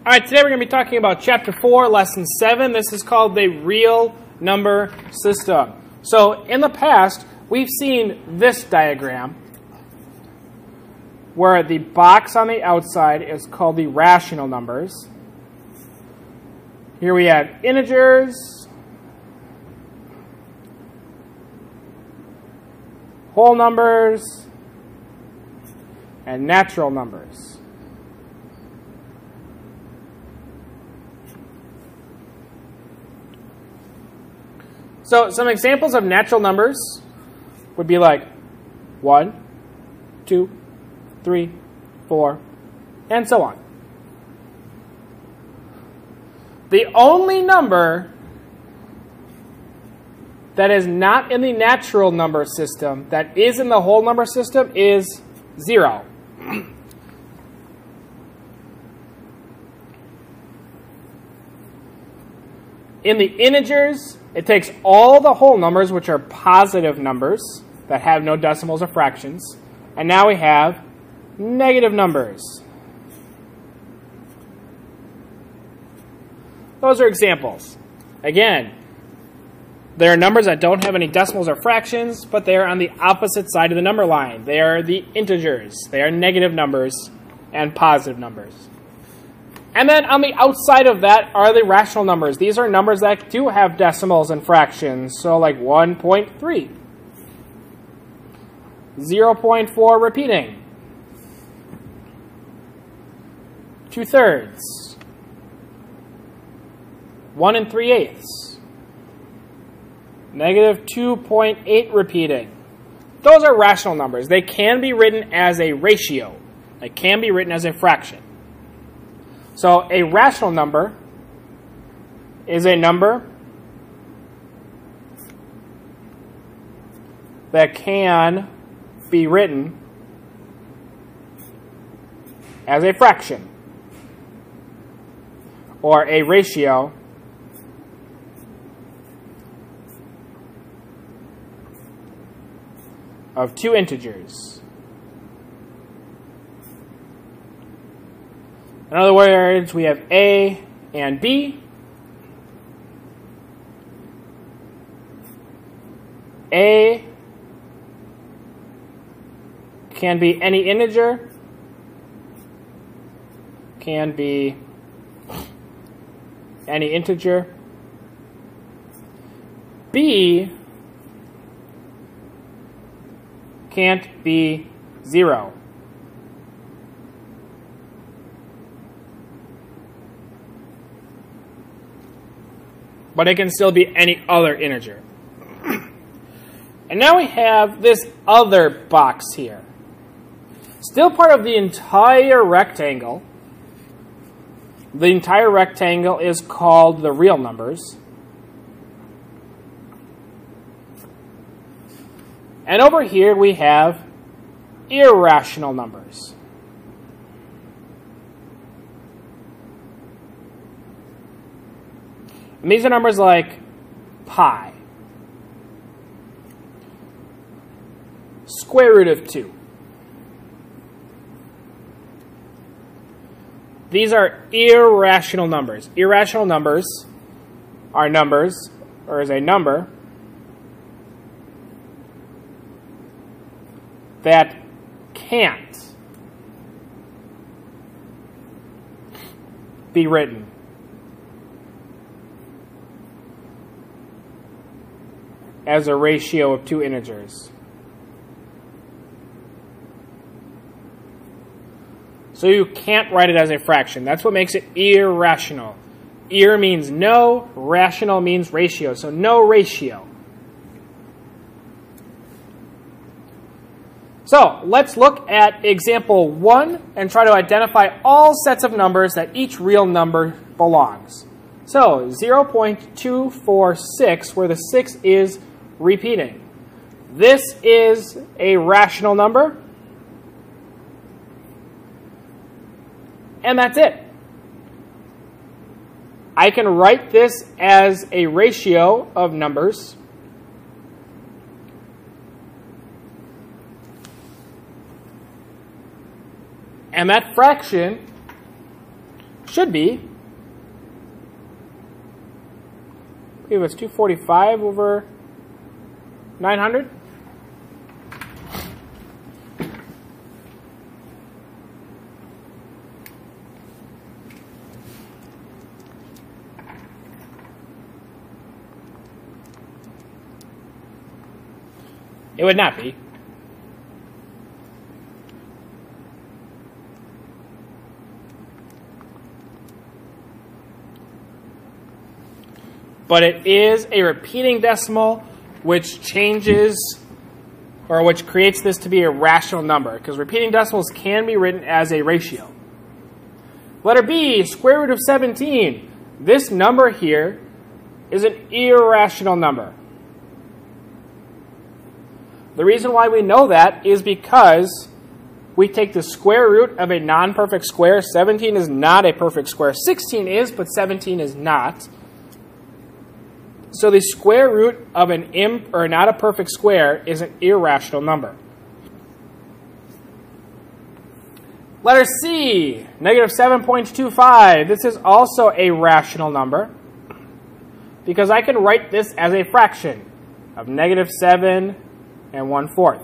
All right, today we're going to be talking about Chapter 4, Lesson 7. This is called the real number system. So in the past, we've seen this diagram where the box on the outside is called the rational numbers. Here we have integers, whole numbers, and natural numbers. So some examples of natural numbers would be like 1, 2, 3, 4, and so on. The only number that is not in the natural number system that is in the whole number system is 0. In the integers, it takes all the whole numbers, which are positive numbers that have no decimals or fractions, and now we have negative numbers. Those are examples. Again, there are numbers that don't have any decimals or fractions, but they are on the opposite side of the number line. They are the integers. They are negative numbers and positive numbers. And then on the outside of that are the rational numbers. These are numbers that do have decimals and fractions. So like 1.3. 0.4 repeating. 2/3. 1 3/8. Negative 2.8 repeating. Those are rational numbers. They can be written as a ratio. They can be written as a fraction. So a rational number is a number that can be written as a fraction or a ratio of two integers. In other words, we have A and B. A can be any integer, can be any integer. B can't be 0. But it can still be any other integer. And now we have this other box here. Still part of the entire rectangle. The entire rectangle is called the real numbers. And over here we have irrational numbers. And these are numbers like pi, square root of 2. These are irrational numbers. Irrational numbers are numbers, or is a number that can't be written as a ratio of two integers. So you can't write it as a fraction. That's what makes it irrational. Ir means no, rational means ratio. So no ratio. So let's look at example 1 and try to identify all sets of numbers that each real number belongs. So 0.246, where the 6 is repeating. This is a rational number. And that's it. I can write this as a ratio of numbers. And that fraction should be, I believe it's 245 over 900. It would not be. But it is a repeating decimal, which changes, or which creates this to be a rational number, because repeating decimals can be written as a ratio. Letter B, square root of 17. This number here is an irrational number. The reason why we know that is because we take the square root of a non-perfect square. 17 is not a perfect square. 16 is, but 17 is not. So the square root of an or not a perfect square is an irrational number. Letter C, negative 7.25. This is also a rational number because I can write this as a fraction of negative 7 and 1/4.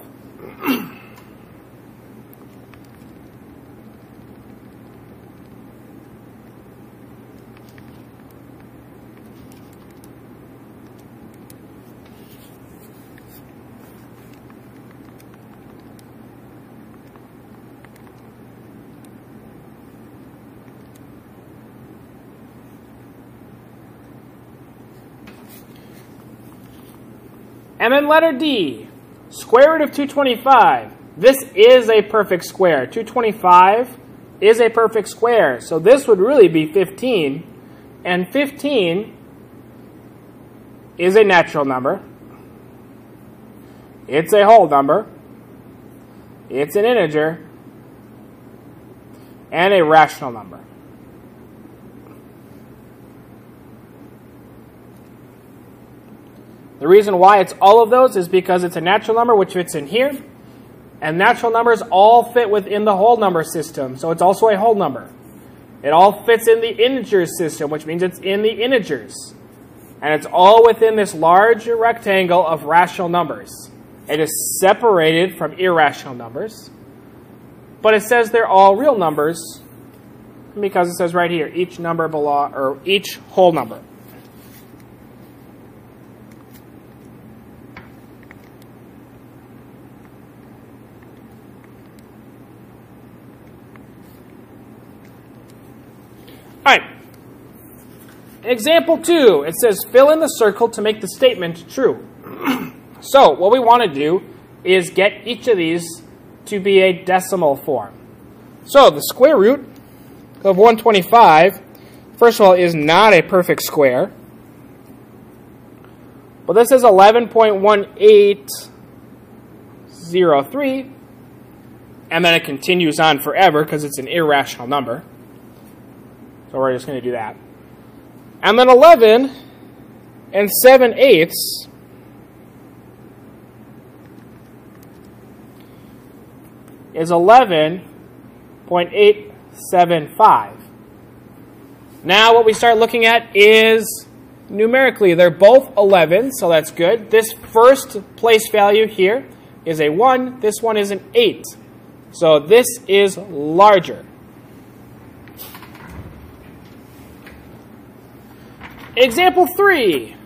And then letter D, square root of 225. This is a perfect square. 225 is a perfect square. So this would really be 15. And 15 is a natural number. It's a whole number. It's an integer. And a rational number. The reason why it's all of those is because it's a natural number, which fits in here. And natural numbers all fit within the whole number system. So it's also a whole number. It all fits in the integers system, which means it's in the integers. And it's all within this large rectangle of rational numbers. It is separated from irrational numbers. But it says they're all real numbers because it says right here, each whole number. All right. Example 2, it says fill in the circle to make the statement true. So what we want to do is get each of these to be a decimal form. So the square root of 125, first of all, is not a perfect square. But this is 11.1803, and then it continues on forever because it's an irrational number. So we're just going to do that. And then 11 and 7/8 is 11.875. Now what we start looking at is numerically they're both 11, so that's good. This first place value here is a 1. This one is an 8. So this is larger. Example 3,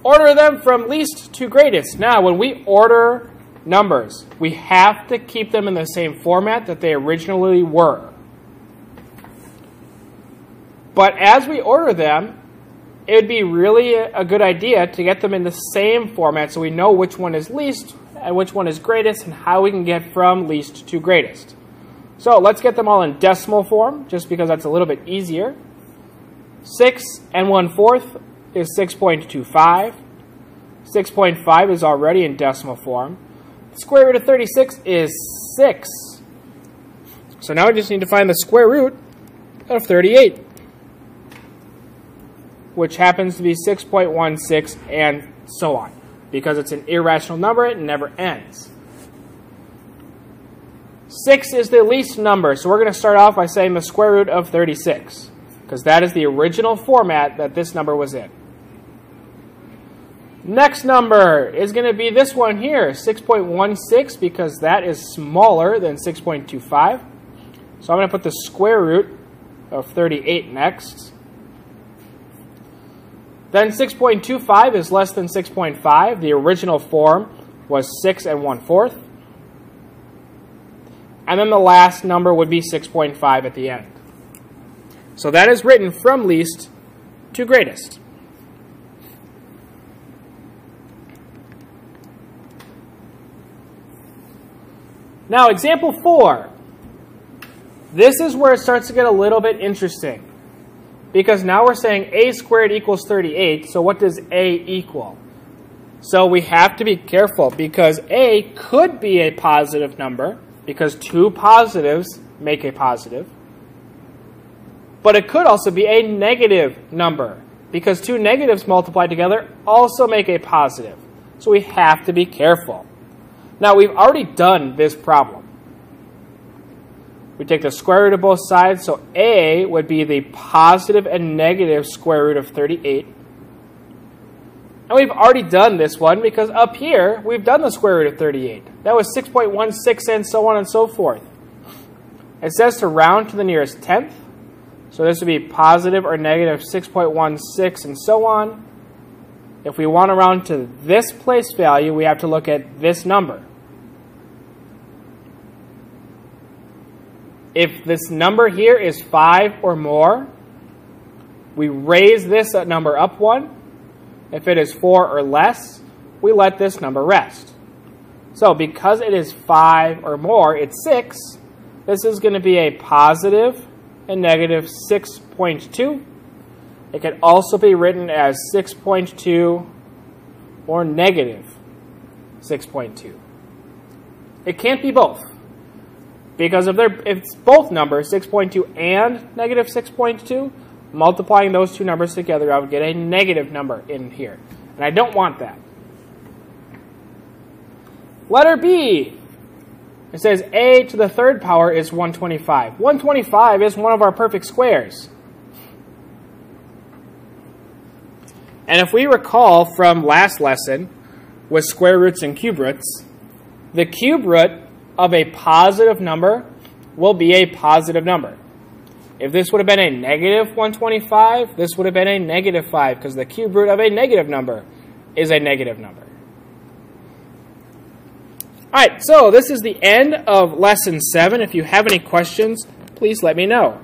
order them from least to greatest. Now, when we order numbers, we have to keep them in the same format that they originally were. But as we order them, it would be really a good idea to get them in the same format so we know which one is least and which one is greatest and how we can get from least to greatest. So let's get them all in decimal form, just because that's a little bit easier. 6 and 1/4 is 6.25. 6.5 is already in decimal form. The square root of 36 is 6. So now we just need to find the square root of 38, which happens to be 6.16 and so on. Because it's an irrational number, it never ends. 6 is the least number, so we're going to start off by saying the square root of 36, because that is the original format that this number was in. Next number is going to be this one here, 6.16, because that is smaller than 6.25. So I'm going to put the square root of 38 next. Then 6.25 is less than 6.5. The original form was 6 1/4. And then the last number would be 6.5 at the end. So that is written from least to greatest. Now, example 4. This is where it starts to get a little bit interesting. Because now we're saying a squared equals 38, so what does a equal? So we have to be careful, because a could be a positive number, because 2 positives make a positive. But it could also be a negative number, because 2 negatives multiplied together also make a positive. So we have to be careful. Now, we've already done this problem. We take the square root of both sides, so a would be the positive and negative square root of 38. And we've already done this one because up here, we've done the square root of 38. That was 6.16 and so on and so forth. It says to round to the nearest tenth. So this would be positive or negative 6.16 and so on. If we want to round to this place value, we have to look at this number. If this number here is 5 or more, we raise this number up 1. If it is 4 or less, we let this number rest. So because it is 5 or more, it's 6. This is going to be a positive and negative 6.2. It can also be written as 6.2 or negative 6.2. It can't be both. Because if it's both numbers, 6.2 and negative 6.2, multiplying those two numbers together, I would get a negative number in here. And I don't want that. Letter B. It says a to the third power is 125. 125 is one of our perfect squares. And if we recall from last lesson with square roots and cube roots, the cube root of a positive number will be a positive number. If this would have been a negative 125, this would have been a negative 5, because the cube root of a negative number is a negative number. All right, so this is the end of lesson 7. If you have any questions, please let me know.